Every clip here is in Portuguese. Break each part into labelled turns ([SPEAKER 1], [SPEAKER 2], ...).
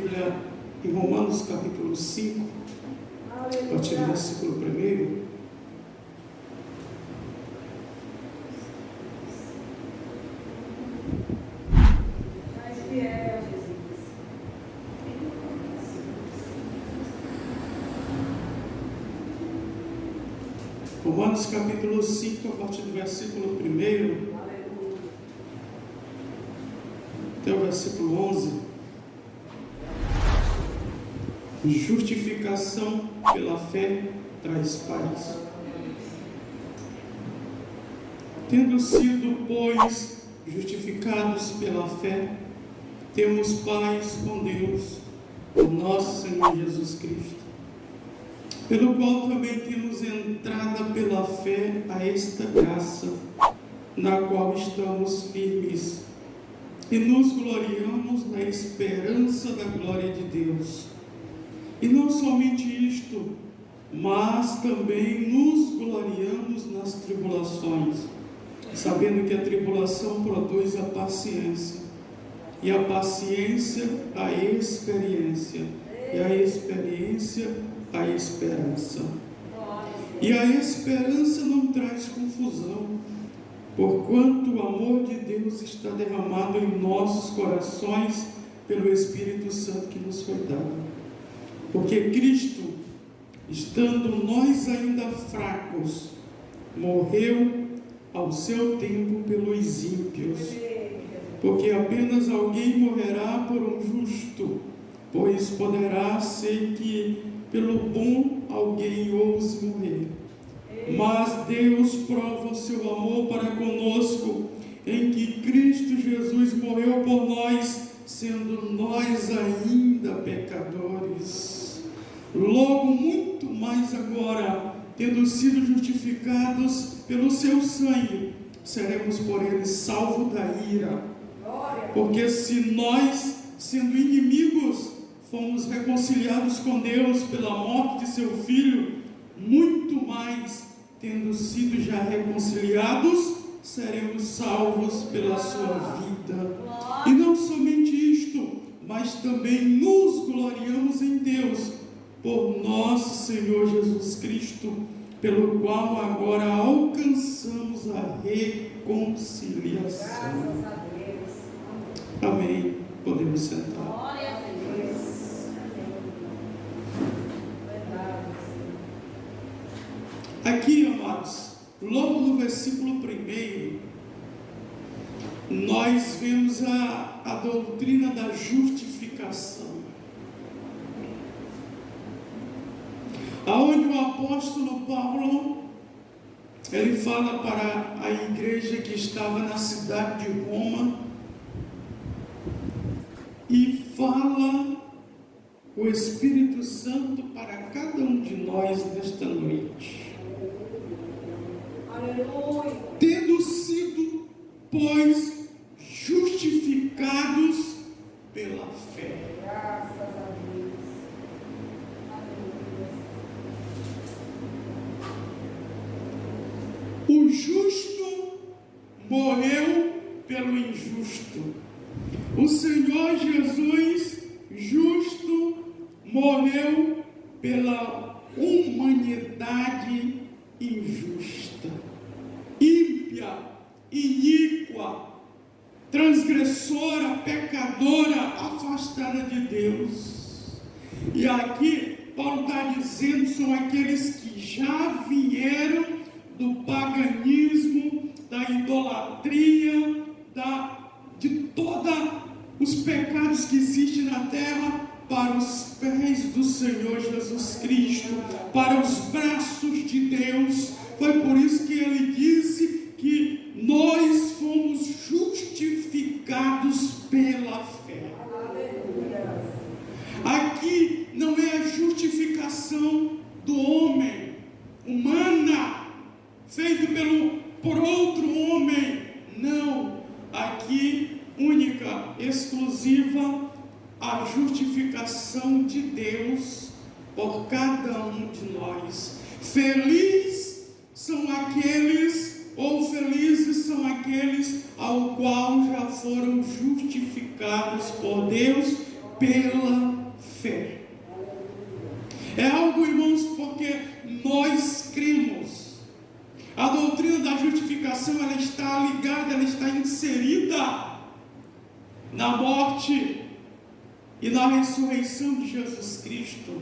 [SPEAKER 1] Bíblia em Romanos capítulo 5, a partir do versículo 1. Romanos capítulo 5, a partir do versículo 1 até o versículo 11. Justificação pela fé traz paz. Tendo sido, pois, justificados pela fé, temos paz com Deus, o nosso Senhor Jesus Cristo, pelo qual também temos entrada pela fé a esta graça, na qual estamos firmes, e nos gloriamos na esperança da glória de Deus. E não somente isto, mas também nos gloriamos nas tribulações, sabendo que a tribulação produz a paciência, e a paciência a experiência, e a experiência a esperança. E a esperança não traz confusão, porquanto o amor de Deus está derramado em nossos corações pelo Espírito Santo que nos foi dado. Porque Cristo, estando nós ainda fracos, morreu ao seu tempo pelos ímpios. Porque apenas alguém morrerá por um justo, pois poderá ser que pelo bom alguém ouse morrer. Mas Deus prova o seu amor para conosco, em que Cristo Jesus morreu por nós, sendo nós ainda pecadores. Logo, muito mais agora, tendo sido justificados pelo seu sangue, seremos por ele salvos da ira. Porque se nós, sendo inimigos, fomos reconciliados com Deus pela morte de seu Filho, muito mais, tendo sido já reconciliados, seremos salvos pela sua vida. E não somente isto, mas também nos gloriamos em Deus, por nosso Senhor Jesus Cristo, pelo qual agora alcançamos a reconciliação. Amém. Podemos sentar. Aqui, amados, logo no versículo 1, nós vemos a doutrina da justificação, aonde o apóstolo Paulo, ele fala para a igreja que estava na cidade de Roma, e fala o Espírito Santo para cada um de nós nesta noite. Aleluia. Tendo sido, pois, justificados pela fé. Graças a Deus. O justo morreu pelo injusto. O Senhor Jesus, justo, morreu pela humanidade injusta, ímpia, iníqua, transgressora, pecadora, afastada de Deus. E aqui Paulo está dizendo, são aqueles que já vieram do paganismo, da idolatria, de todos os pecados que existem na terra, para os pés do Senhor Jesus Cristo, para os braços de Deus. Foi por isso que ele disse que nós fomos justificados pela fé. Aqui não é a justificação do homem, humana, feita por outro homem. Não, aqui única, exclusiva, a justificação de Deus por cada um de nós. Felizes são aqueles ao qual já foram justificados por Deus pela nós cremos. A doutrina da justificação, ela está ligada, ela está inserida na morte e na ressurreição de Jesus Cristo.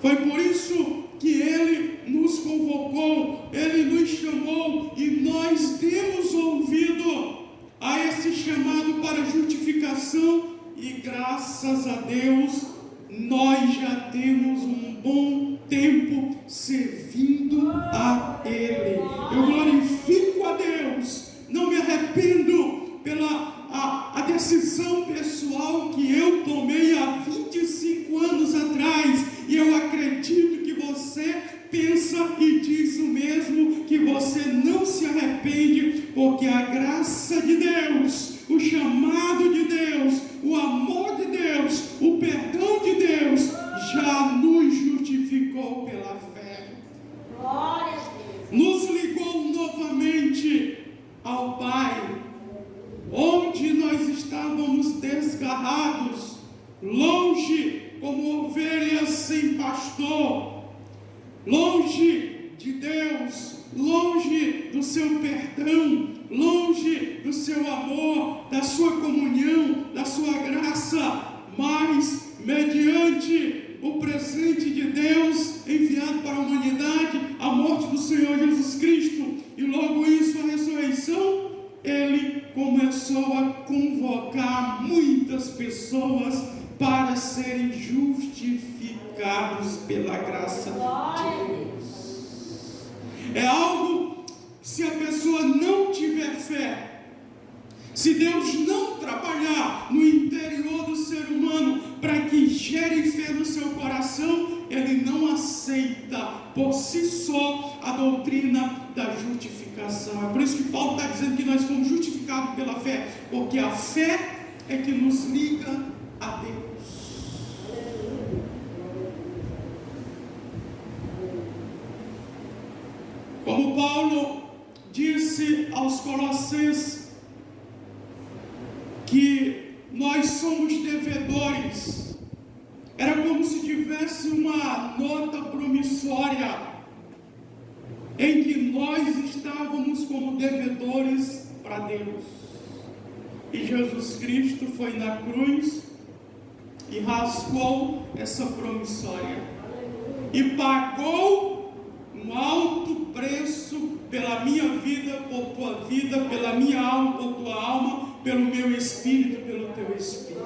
[SPEAKER 1] Foi por isso que Ele nos convocou, Ele nos chamou, e nós demos ouvido a esse chamado para justificação, e graças a Deus, nós já temos um bom tempo servindo a Ele. Eu glorifico a Deus, não me arrependo pela a decisão pessoal que eu tomei há 25 anos atrás, e eu acredito que você pensa e diz o mesmo, que você não se arrepende, porque a graça de Deus, o chamado de Deus, o amor de Deus, o perdão de Deus já nos justificou pela fé. Glória a Deus. Nos ligou novamente ao Pai, onde nós estávamos desgarrados, longe como ovelhas sem pastor, longe de Deus, longe do seu perdão, longe do seu amor, da sua comunhão, da sua graça, mas mediante o presente de Deus enviado para a humanidade, a morte do Senhor Jesus Cristo, e logo isso, a ressurreição, Ele começou a convocar muitas pessoas para serem justificados pela graça de Deus. É algo, se a pessoa não tiver fé, se Deus não trabalhar no interior do ser humano para que gere fé no seu coração, ele não aceita por si só a doutrina da justificação. É por isso que Paulo está dizendo que nós fomos justificados pela fé, porque a fé é que nos liga a Deus. Como Paulo disse aos Colossenses, que nós somos devedores, era como se tivesse uma nota promissória, em que nós estávamos como devedores para Deus, e Jesus Cristo foi na cruz e rasgou essa promissória e pagou um alto preço pela minha vida, por tua vida, pela minha alma, por tua alma, pelo meu espírito, pelo teu espírito.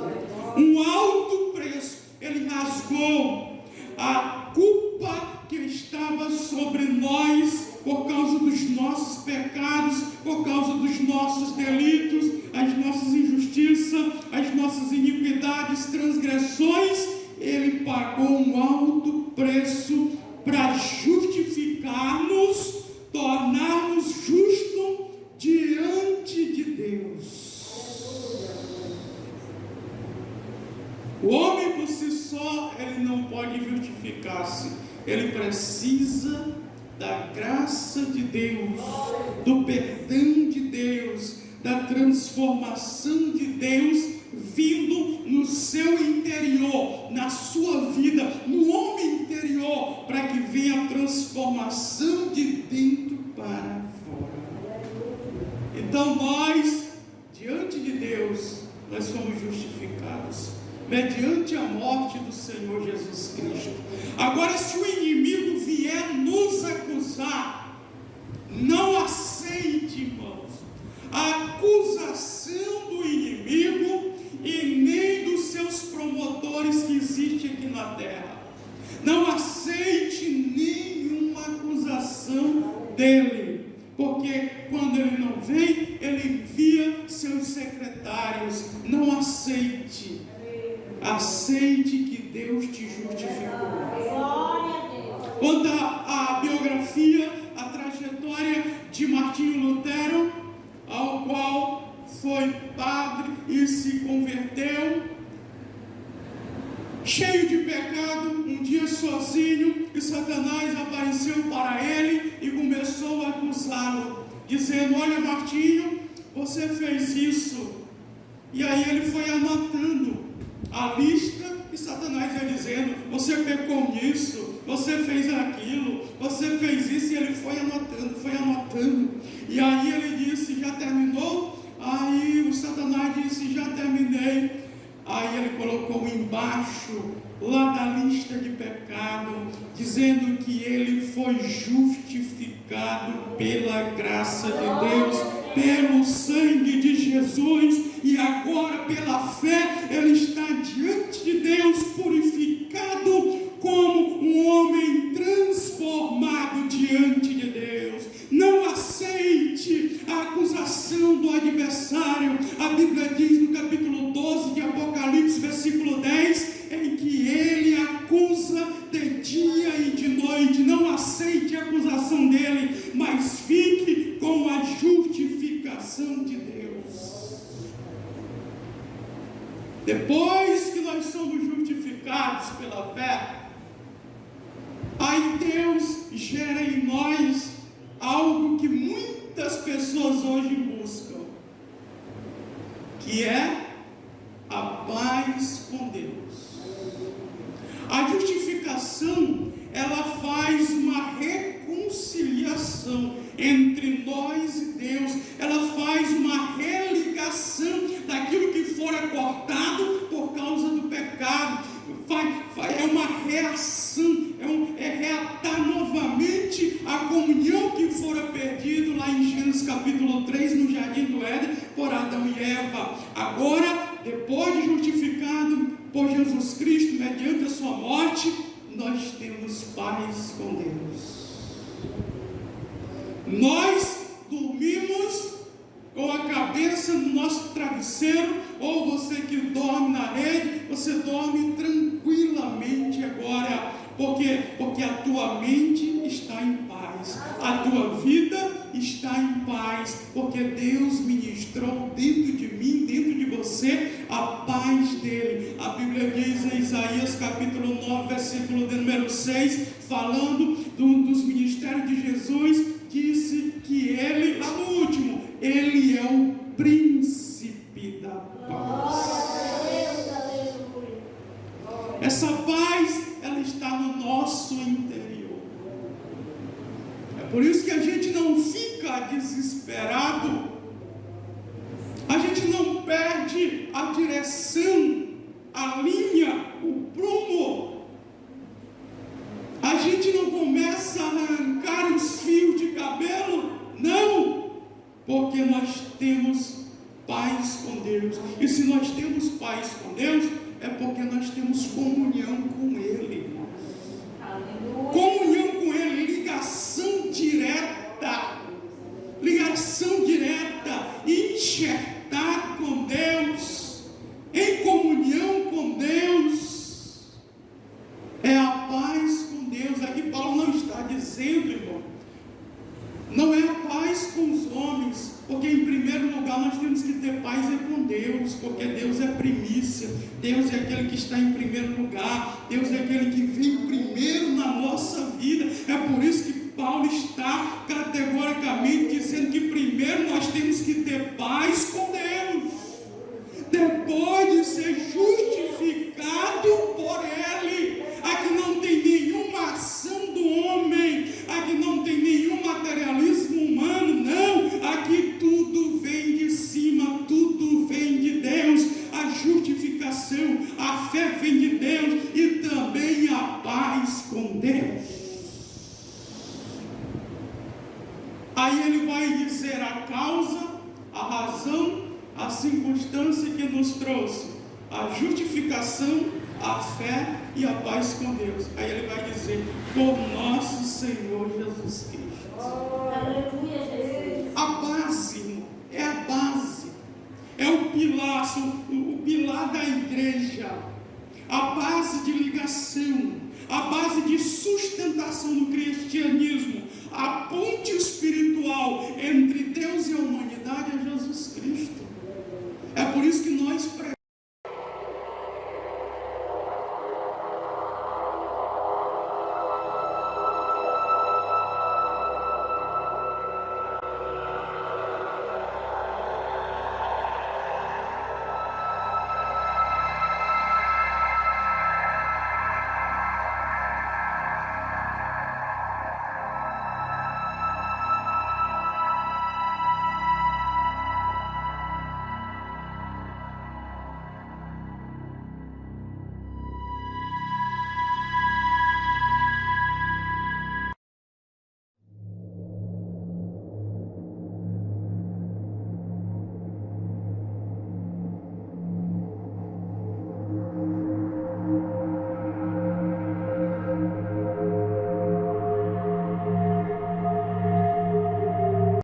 [SPEAKER 1] Um alto preço. Ele rasgou a culpa que estava sobre nós por causa dos nossos pecados, por causa dos nossos delitos, as nossas injustiças, as nossas iniquidades, transgressões. Ele pagou um alto preço para justificar-nos, tornar-nos justos diante de Deus. O homem por si só, ele não pode justificar-se, ele precisa da graça de Deus, do perdão de Deus, da transformação de Deus vindo no seu interior, na sua vida, no homem interior, para que venha a transformação de dentro para fora. Então nós, diante de Deus, nós somos justificados mediante a morte do Senhor Jesus Cristo. Agora, se o inimigo vier nos acusar, não aceite, irmãos, a acusação do inimigo e nem dos seus promotores que existem aqui na terra. Não aceite nenhuma acusação dele, porque quando ele não vem, ele envia seus secretários. Não aceite. Aceite que Deus te justificou. Quanto à biografia, a trajetória de Martinho Lutero, ao qual foi padre e se converteu, cheio de pecado, um dia sozinho, e Satanás apareceu para ele e começou a acusá-lo, dizendo: olha, Martinho, você fez isso. E aí ele foi anotando a lista E Satanás ia dizendo: você pecou nisso, você fez aquilo, você fez isso. E ele foi anotando. E aí ele disse: já terminou? Aí o Satanás disse: já terminei. Aí ele colocou embaixo, lá da lista de pecado, dizendo que ele foi justificado pela graça de Deus, pelo sangue de Jesus, e agora pela fé ele está diante de Deus, purificado como um homem transformado diante de Deus. Não aceite a acusação do adversário. A Bíblia diz no capítulo 12 de Apocalipse, versículo 10, em que ele acusa de dia e de noite. Não aceite a acusação dele, mas fique com a justificação de Deus. Depois que nós somos justificados pela fé, aí Deus gera em nós algo que muitas pessoas hoje buscam, que é a paz com Deus. A justificação, ela faz uma reconciliação entre nós e Deus. Ela faz uma religação daquilo que fora cortado por causa do pecado. É uma reação, é reatar novamente a comunhão que fora perdido lá em Gênesis capítulo 3, no jardim do Éden, por Adão e Eva. Agora, depois de justificado por Jesus Cristo, mediante a sua morte, nós temos paz com Deus. Nós dormimos com a cabeça no nosso travesseiro, ou você que dorme na rede, você dorme tranquilamente agora, porque a tua mente está em paz, a tua vida está em paz, porque Deus ministrou dentro de mim, dentro de você, a paz dele. A Bíblia diz em Isaías capítulo 9, versículo de número 6, falando dos ministérios de Jesus, disse que ele, lá no último, ele é o príncipe da paz. Essa paz, ela está no nosso interior. É por isso que a gente não fica desesperado, a gente não perde a direção, a linha, o prumo. A gente não começa a arrancar os fios de cabelo, não, porque nós temos paz com Deus. E se nós temos paz com Deus, é porque nós temos comunhão com Ele. Aleluia. Comunhão com Ele, ligação direta, enxertar com Deus, em comunhão com Deus, é a paz com Deus. Aqui Paulo não está dizendo, irmão, não é a paz com os homens, porque em primeiro lugar nós temos que ter paz com Deus, porque Deus é primícia, Deus é aquele que está em primeiro lugar, Deus é aquele que vem primeiro na nossa vida. É por isso que Paulo está categoricamente dizendo que primeiro nós temos que ter paz com Deus, depois de ser justificado por Ele. Aqui não tem nenhuma ação do homem, aqui não tem nenhum materialismo humano, não, aqui tudo vem de cima, tudo vem de Deus. A justificação, a fé vem de Deus, e também a paz com Deus. Aí ele vai dizer a causa, a razão, a circunstância que nos trouxe a justificação, a fé e a paz com Deus. Aí ele vai dizer: por nosso Senhor Jesus